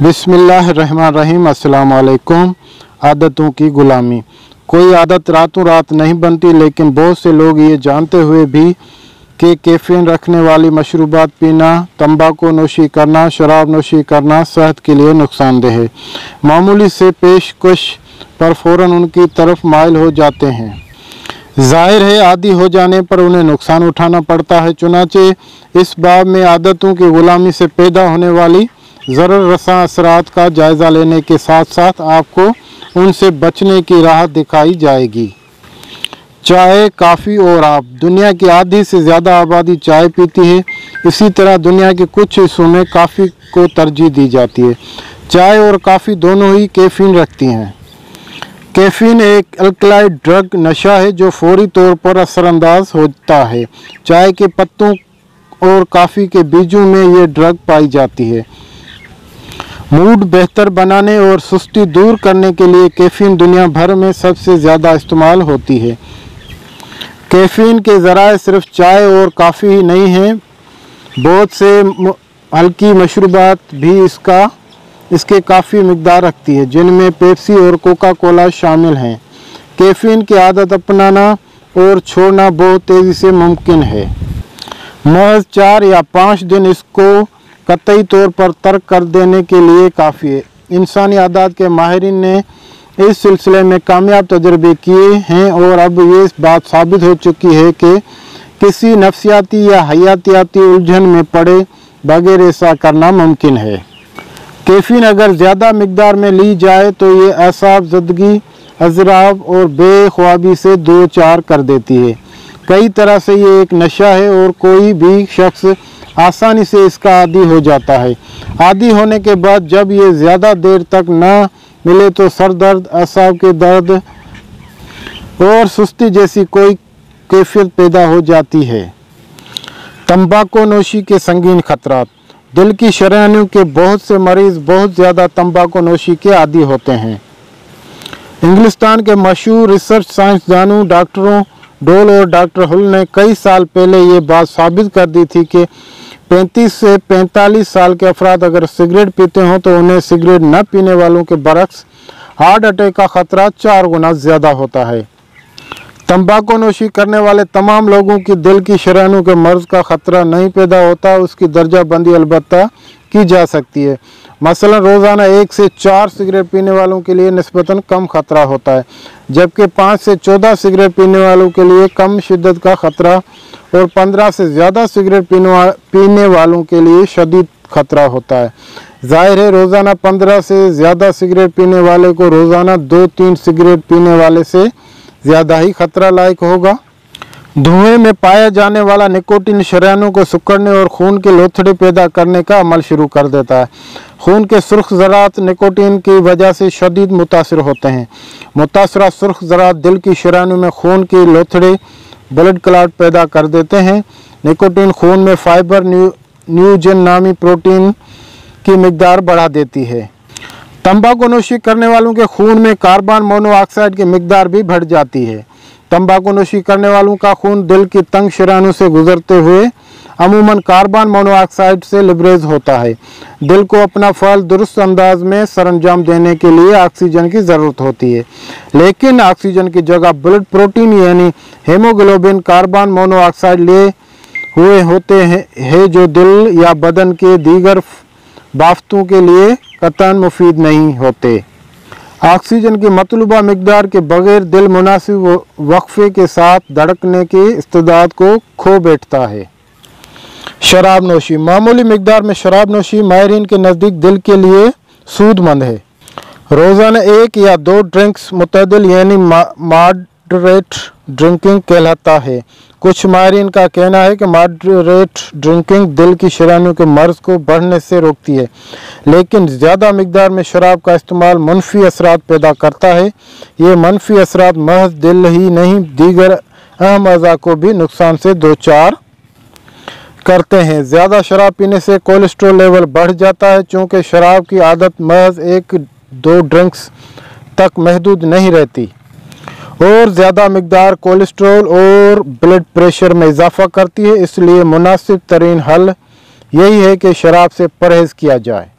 बिस्मिल्लाहिर्रहमानिर्रहीम। अस्सलाम वालेकुम। आदतों की गुलामी। कोई आदत रातों रात नहीं बनती, लेकिन बहुत से लोग ये जानते हुए भी कि कैफीन रखने वाली मशरूबात पीना, तंबाकू नोशी करना, शराब नोशी करना सेहत के लिए नुकसानदेह है, मामूली से पेशकश पर फ़ौरन उनकी तरफ माइल हो जाते हैं। जाहिर है आदी हो जाने पर उन्हें नुकसान उठाना पड़ता है। चुनाचे इस बाब में आदतों की गुलामी से पैदा होने वाली ज़रर रसा असरात का जायज़ा लेने के साथ साथ आपको उनसे बचने की राह दिखाई जाएगी। चाय, काफ़ी और आप। दुनिया की आधी से ज़्यादा आबादी चाय पीती है। इसी तरह दुनिया के कुछ हिस्सों में काफ़ी को तरजीह दी जाती है। चाय और काफ़ी दोनों ही कैफीन रखती हैं। कैफीन एक अल्कलॉइड ड्रग नशा है जो फौरी तौर पर असरअंदाज होता है। चाय के पत्तों और काफ़ी के बीजों में ये ड्रग पाई जाती है। मूड बेहतर बनाने और सुस्ती दूर करने के लिए कैफीन दुनिया भर में सबसे ज़्यादा इस्तेमाल होती है। कैफीन के ज़राए सिर्फ चाय और काफ़ी ही नहीं हैं, बहुत से हल्की मशरूबात भी इसके काफ़ी मिकदार रखती है, जिनमें पेप्सी और कोका कोला शामिल हैं। कैफीन की आदत अपनाना और छोड़ना बहुत तेज़ी से मुमकिन है। महज 4 या 5 दिन इसको कतई तौर पर तर्क कर देने के लिए काफ़ी है। इंसानी आदत के माहिरीन ने इस सिलसिले में कामयाब तजर्बे किए हैं और अब ये बात साबित हो चुकी है कि किसी नफ्सियाती या हयातियाती उलझन में पड़े बगैर ऐसा करना मुमकिन है। कैफीन अगर ज़्यादा मिकदार में ली जाए तो ये असाब ज़दगी, अज़राब और बेख्वाबी से दो चार कर देती है। कई तरह से ये एक नशा है और कोई भी शख्स आसानी से इसका आदी हो जाता है। आदी होने के बाद जब ये ज़्यादा देर तक न मिले तो सर दर्द, असाब के दर्द और सुस्ती जैसी कोई कैफियत पैदा हो जाती है। तंबाकू नोशी के संगीन खतरात। दिल की शरायनियों के बहुत से मरीज़ बहुत ज़्यादा तंबाकू नोशी के आदी होते हैं। इंग्लिस्तान के मशहूर रिसर्च साइंसदानों डॉक्टरों डोल और डॉक्टर हुल ने कई साल पहले ये बात साबित कर दी थी कि 35 से 45 साल के अफराद अगर सिगरेट पीते हों तो उन्हें सिगरेट न पीने वालों के बरक्स हार्ट अटैक का ख़तरा 4 गुना ज़्यादा होता है। तंबाकू नोशी करने वाले तमाम लोगों की दिल की शरायनियों के मर्ज़ का ख़तरा नहीं पैदा होता, उसकी दर्जा बंदी अलबत्ता की जा सकती है। मसलन रोज़ाना 1 से 4 सिगरेट पीने वालों के लिए निस्बतन कम ख़तरा होता है, जबकि 5 से 14 सिगरेट पीने वालों के लिए कम शिद्दत का ख़तरा और 15 से ज़्यादा सिगरेट पीने वालों के लिए शदीद ख़तरा होता है। जाहिर है रोज़ाना 15 से ज़्यादा सिगरेट पीने वाले को रोज़ाना 2-3 सिगरेट पीने वाले से ज़्यादा ही ख़तरा लायक होगा। धुएं में पाया जाने वाला निकोटीन शरायनों को सिकुड़ने और खून के लोथड़े पैदा करने का अमल शुरू कर देता है। खून के सुर्ख ज़रात निकोटीन की वजह से शदीद मुतासिर होते हैं। मुतासरा सुर्ख ज़रात दिल की शरायनों में खून के लोथड़े ब्लड क्लॉट पैदा कर देते हैं। निकोटीन खून में फाइबर न्यूजन नामी प्रोटीन की मिकदार बढ़ा देती है। तंबाकू नोशी करने वालों के खून में कार्बन मोनोऑक्साइड की मिकदार भी बढ़ जाती है। तंबाकू नोशी करने वालों का खून दिल की तंग शरायनों से गुजरते हुए अमूमन कार्बन मोनोऑक्साइड से लिबरेज होता है। दिल को अपना फ़अल दुरुस्त अंदाज में सरअंजाम देने के लिए ऑक्सीजन की ज़रूरत होती है, लेकिन ऑक्सीजन की जगह ब्लड प्रोटीन यानी हेमोग्लोबिन कार्बन मोनोऑक्साइड लिए हुए होते हैं जो दिल या बदन के दीगर बाफ्तों के लिए कतई मुफीद नहीं होते। ऑक्सीजन की मतलूबा मिकदार के बगैर दिल मुनासिब वक्फे के साथ धड़कने की इस्तेदाद को खो बैठता है। शराब नोशी। मामूली मिकदार में शराब नोशी माहिरीन के नज़दीक दिल के लिए सूदमंद है। रोज़ाना 1 या 2 ड्रिंक्स मुतदल यानी मॉडरेट ड्रिंकिंग कहलाता है। कुछ माहिरीन का कहना है कि मॉडरेट ड्रिंकिंग दिल की शरायनियों के मर्ज़ को बढ़ने से रोकती है, लेकिन ज़्यादा मिकदार में शराब का इस्तेमाल मनफी असरात पैदा करता है। ये मनफी असरात महज दिल ही नहीं दीगर अहम अज़ा को भी नुकसान से दो चार करते हैं। ज़्यादा शराब पीने से कोलेस्ट्रॉल लेवल बढ़ जाता है। चूँकि शराब की आदत महज 1-2 ड्रिंक्स तक महदूद नहीं रहती और ज़्यादा मिकदार कोलेस्ट्रॉल और ब्लड प्रेशर में इजाफ़ा करती है, इसलिए मुनासिब तरीन हल यही है कि शराब से परहेज़ किया जाए।